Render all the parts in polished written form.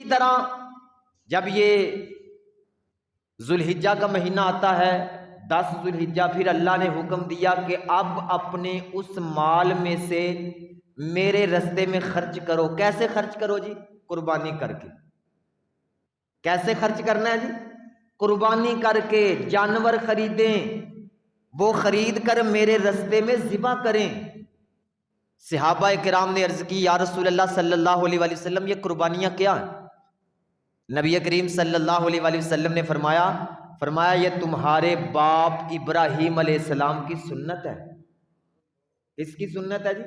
इसी तरह जब ये जुल्हिज्जा का महीना आता है, 10 जुल्हिज्जा, फिर अल्लाह ने हुक्म दिया कि अब अपने उस माल में से मेरे रास्ते में खर्च करो। कैसे खर्च करो जी? कुर्बानी करके। कैसे खर्च करना है जी? कुर्बानी करके। जानवर खरीदें, वो खरीद कर मेरे रास्ते में ज़िबा करें। सहाबा किराम ने अर्ज की, या रसूल अल्लाह सल्लल्लाहु अलैहि वसल्लम, ये कुर्बानियाँ क्या हैं? नबी करीम सल्लल्लाहु अलैहि वसल्लम ने फरमाया ये तुम्हारे बाप इब्राहीम अलैहिस्सलाम की सुन्नत है। इसकी सुन्नत है जी?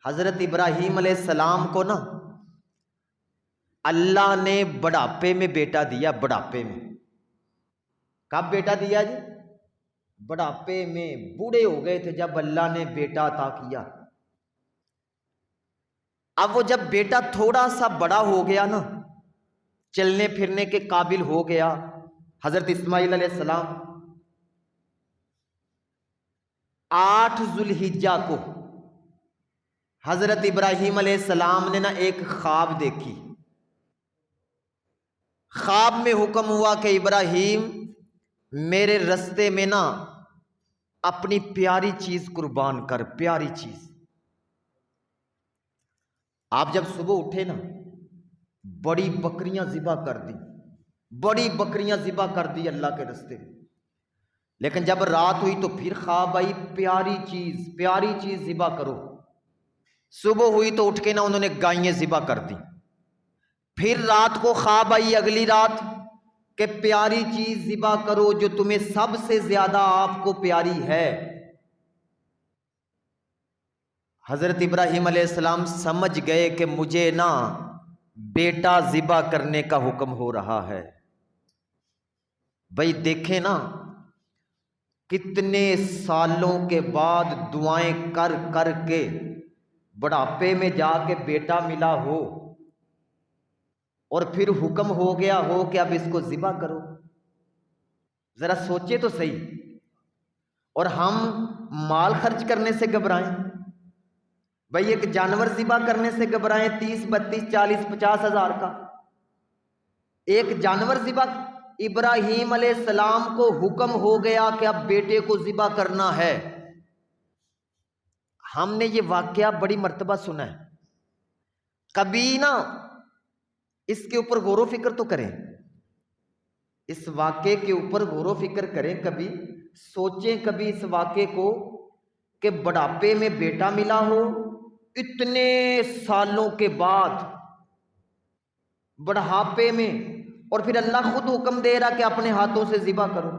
हजरत इब्राहीम अलैहिस्सलाम को ना अल्लाह ने बुढ़ापे में बेटा दिया। बुढ़ापे में। कब बेटा दिया जी? बुढ़ापे में। बूढ़े हो गए थे जब अल्लाह ने बेटा अता किया। अब वो जब बेटा थोड़ा सा बड़ा हो गया ना, चलने फिरने के काबिल हो गया, हजरत इस्माइल अलैहिस्सलाम 8 जुल्हिज्जा को हजरत इब्राहीम अलैहिस्सलाम ने ना एक ख्वाब देखी। ख्वाब में हुक्म हुआ कि इब्राहीम मेरे रास्ते में ना अपनी प्यारी चीज कुर्बान कर। प्यारी चीज। आप जब सुबह उठे ना, बड़ी बकरियां ज़िबा कर दी। बड़ी बकरियां ज़िबा कर दी अल्लाह के रास्ते में। लेकिन जब रात हुई तो फिर ख्वाब आई, प्यारी चीज ज़िबा करो। सुबह हुई तो उठ के ना उन्होंने गायें ज़िबा कर दी। फिर रात को ख्वाब आई, अगली रात, कि प्यारी चीज ज़िबा करो जो तुम्हें सबसे ज्यादा आपको प्यारी है। हजरत इब्राहीम अलैहिस्सलाम समझ गए कि मुझे ना बेटा ज़िबा करने का हुक्म हो रहा है। भाई देखें ना, कितने सालों के बाद दुआएं कर कर के बुढ़ापे में जाके बेटा मिला हो और फिर हुक्म हो गया हो कि अब इसको ज़िबा करो। जरा सोचे तो सही। और हम माल खर्च करने से घबराएं। भाई एक जानवर ज़िबा करने से घबराएं 30, 32, 40, 50 हजार का एक जानवर ज़िबा। इब्राहीम अलैहिस्सलाम को हुक्म हो गया कि अब बेटे को ज़िबा करना है। हमने ये वाकया बड़ी मर्तबा सुना है। कभी ना इसके ऊपर गौर फिक्र तो करें। इस वाक़े के ऊपर गौर फिक्र करें, कभी सोचें कभी इस वाक़े को कि बुढ़ापे में बेटा मिला हो, इतने सालों के बाद बुढ़ापे में, और फिर अल्लाह खुद हुक्म दे रहा कि अपने हाथों से ज़िबा करो।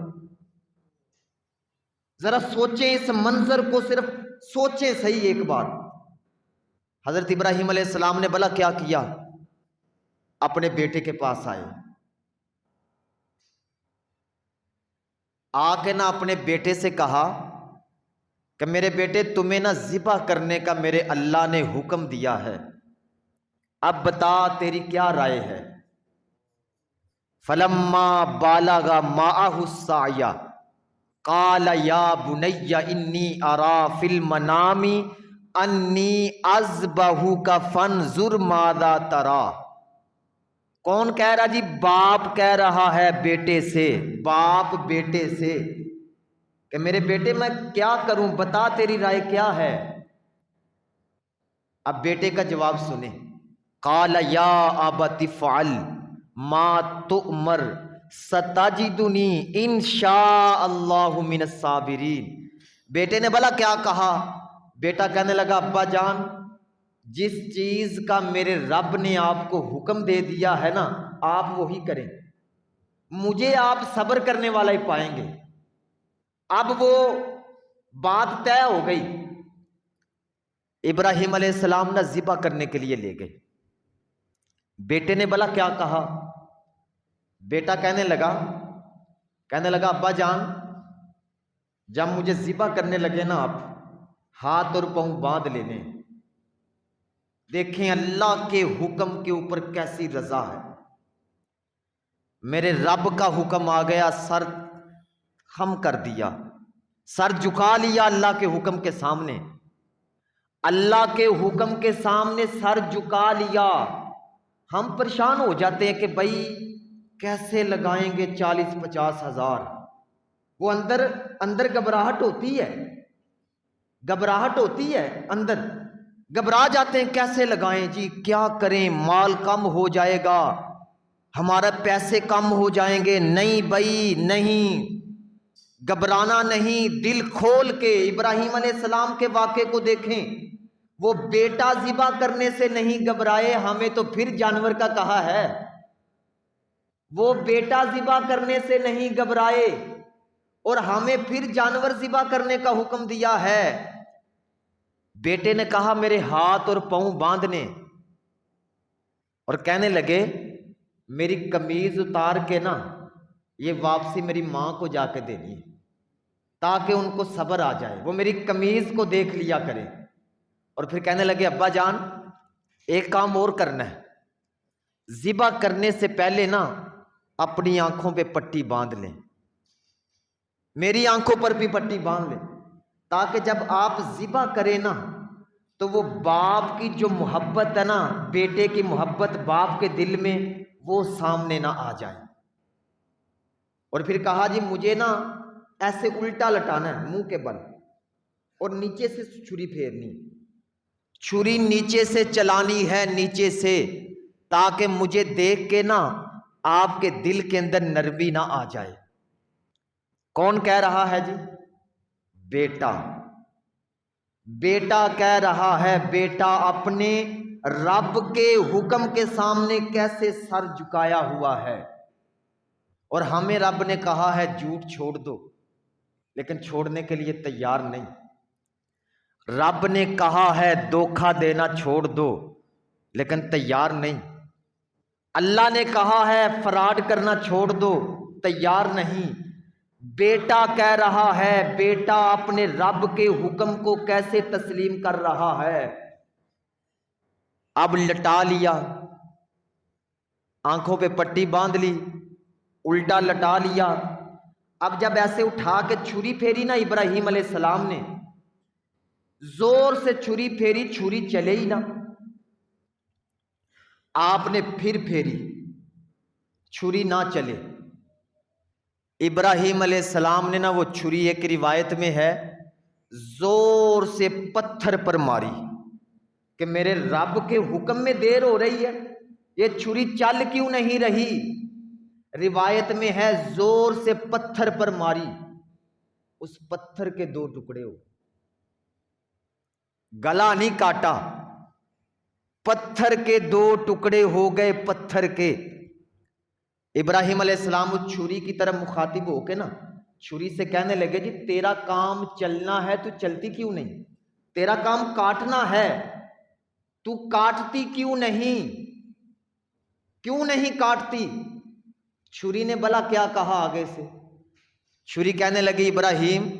जरा सोचें इस मंजर को, सिर्फ सोचें सही एक बार। हजरत इब्राहीम अलैहिस्सलाम ने भला क्या किया? अपने बेटे के पास आए, आके ना अपने बेटे से कहा कि मेरे बेटे, तुम्हें ना ज़िबा करने का मेरे अल्लाह ने हुक्म दिया है, अब बता तेरी क्या राय है। फलम्मा बालगा माअहु साया काल या बुनैया इन्नी अरा फिल मनामी अन्नी अज़बहु का फंजुर मादा तरा। कौन कह रहा जी? बाप कह रहा है बेटे से। बाप बेटे से कि मेरे बेटे मैं क्या करूं, बता तेरी राय क्या है। अब बेटे का जवाब सुने। काल या अबति फ़अल मा तुअमर सताजिदुनी इंशाअल्लाहु मिनस साबिरीन। बेटे ने भला क्या कहा? बेटा कहने लगा, अब्बा जान, जिस चीज का मेरे रब ने आपको हुक्म दे दिया है ना, आप वही करें। मुझे आप सब्र करने वाला ही पाएंगे। अब वो बात तय हो गई। इब्राहीम अलैहिस्सलाम ना ज़िबा करने के लिए ले गए। बेटे ने भला क्या कहा? बेटा कहने लगा अब्बा जान, जब मुझे ज़िबा करने लगे ना, आप हाथ और पांव बांध लेने। देखें अल्लाह के हुक्म के ऊपर कैसी रजा है। मेरे रब का हुक्म आ गया, सर खम कर दिया, सर झुका लिया अल्लाह के हुक्म के सामने। अल्लाह के हुक्म के सामने सर झुका लिया। हम परेशान हो जाते हैं कि भाई कैसे लगाएंगे 40-50 हजार। वो अंदर अंदर घबराहट होती है, घबराहट होती है, अंदर घबरा जाते हैं, कैसे लगाएं जी, क्या करें, माल कम हो जाएगा, हमारा पैसे कम हो जाएंगे। नहीं भाई नहीं, घबराना नहीं, दिल खोल के इब्राहिम अलैहिस्सलाम के वाक़े को देखें। वो बेटा ज़िबा करने से नहीं घबराए, हमें तो फिर जानवर का कहा है। वो बेटा ज़िबा करने से नहीं घबराए और हमें फिर जानवर ज़िबा करने का हुक्म दिया है। बेटे ने कहा मेरे हाथ और पांव बांधने, और कहने लगे मेरी कमीज उतार के ना ये वापसी मेरी मां को जाके देनी है, ताकि उनको सब्र आ जाए, वो मेरी कमीज को देख लिया करें। और फिर कहने लगे अब्बा जान एक काम और करना है, ज़िबा करने से पहले ना अपनी आंखों पे पट्टी बांध लें, मेरी आंखों पर भी पट्टी बांध लें, ताकि जब आप ज़िबा करें ना तो वो बाप की जो मोहब्बत है ना, बेटे की मोहब्बत बाप के दिल में, वो सामने ना आ जाए। और फिर कहा जी मुझे ना ऐसे उल्टा लटाना है मुंह के बल, और नीचे से छुरी फेरनी, छुरी नीचे से चलानी है, नीचे से, ताकि मुझे देख के ना आपके दिल के अंदर नरमी ना आ जाए। कौन कह रहा है जी? बेटा। बेटा कह रहा है, बेटा अपने रब के हुक्म के सामने कैसे सर झुकाया हुआ है। और हमें रब ने कहा है झूठ छोड़ दो, लेकिन छोड़ने के लिए तैयार नहीं। रब ने कहा है धोखा देना छोड़ दो, लेकिन तैयार नहीं। अल्लाह ने कहा है फ्रॉड करना छोड़ दो, तैयार नहीं। बेटा कह रहा है, बेटा अपने रब के हुक्म को कैसे तस्लीम कर रहा है। अब लटा लिया, आंखों पे पट्टी बांध ली, उल्टा लटा लिया। अब जब ऐसे उठा के छुरी फेरी ना इब्राहिम अलैहिस्सलाम ने, जोर से छुरी फेरी, छुरी चले ही ना। आपने फिर फेरी, छुरी ना चले। इब्राहिम अलैहिस्सलाम ने ना वो छुरी, एक रिवायत में है, जोर से पत्थर पर मारी कि मेरे रब के हुक्म में देर हो रही है, ये छुरी चल क्यों नहीं रही। रिवायत में है जोर से पत्थर पर मारी, उस पत्थर के दो टुकड़े हो, गला नहीं काटा, पत्थर के दो टुकड़े हो गए, पत्थर के। इब्राहिम अलैहिस्सलाम उस छुरी की तरफ मुखातिब होके ना छुरी से कहने लगे जी तेरा काम चलना है, तू चलती क्यों नहीं? तेरा काम काटना है, तू काटती क्यों नहीं? क्यों नहीं काटती? छुरी ने भला क्या कहा आगे से? छुरी कहने लगी इब्राहिम,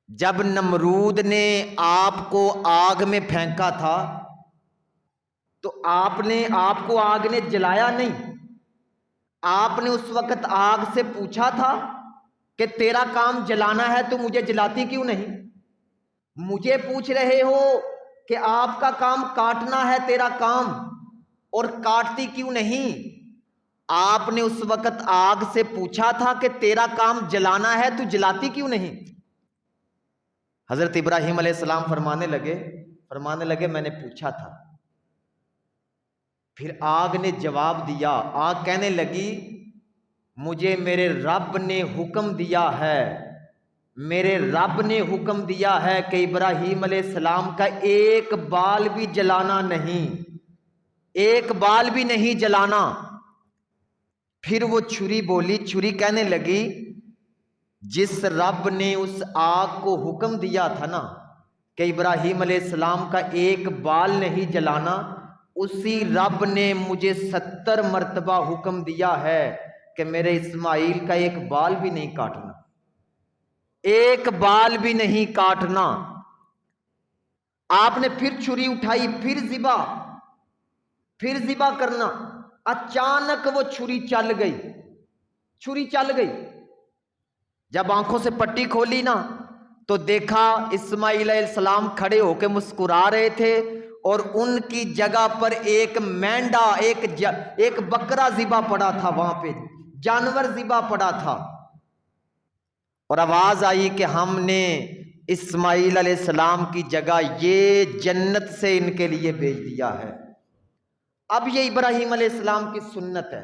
जब नमरूद ने आपको आग में फेंका था तो आपने, आपको आग ने जलाया नहीं, आपने उस वक्त आग से पूछा था कि तेरा काम जलाना है तो मुझे जलाती क्यों नहीं? मुझे पूछ रहे हो कि आपका काम काटना है तेरा काम, और काटती क्यों नहीं? आपने उस वक्त आग से पूछा था कि तेरा काम जलाना है, तू जलाती क्यों नहीं? हजरत इब्राहिम अलैहिस्सलाम फरमाने लगे मैंने पूछा था। फिर आग ने जवाब दिया, आग कहने लगी मुझे मेरे रब ने हुक्म दिया है, मेरे रब ने हुक्म दिया है कि इब्राहिम अलैहिस्सलाम का एक बाल भी जलाना नहीं, एक बाल भी नहीं जलाना। फिर वो छुरी बोली, छुरी कहने लगी जिस रब ने उस आग को हुक्म दिया था ना कि इब्राहिम अलैहिस्सलाम का एक बाल नहीं जलाना, उसी रब ने मुझे 70 मर्तबा हुक्म दिया है कि मेरे इस्माइल का एक बाल भी नहीं काटना, एक बाल भी नहीं काटना। आपने फिर छुरी उठाई, फिर ज़िबा करना। अचानक वो छुरी चल गई, छुरी चल गई। जब आंखों से पट्टी खोली ना तो देखा इस्माइल अलैहिस्सलाम खड़े होकर मुस्कुरा रहे थे, और उनकी जगह पर एक मेंढा, एक बकरा ज़िबा पड़ा था, वहां पे जानवर ज़िबा पड़ा था। और आवाज आई कि हमने इस्माइल अलैहिस्सलाम की जगह ये जन्नत से इनके लिए भेज दिया है। अब ये इब्राहीम अलैहिस्सलाम की सुन्नत है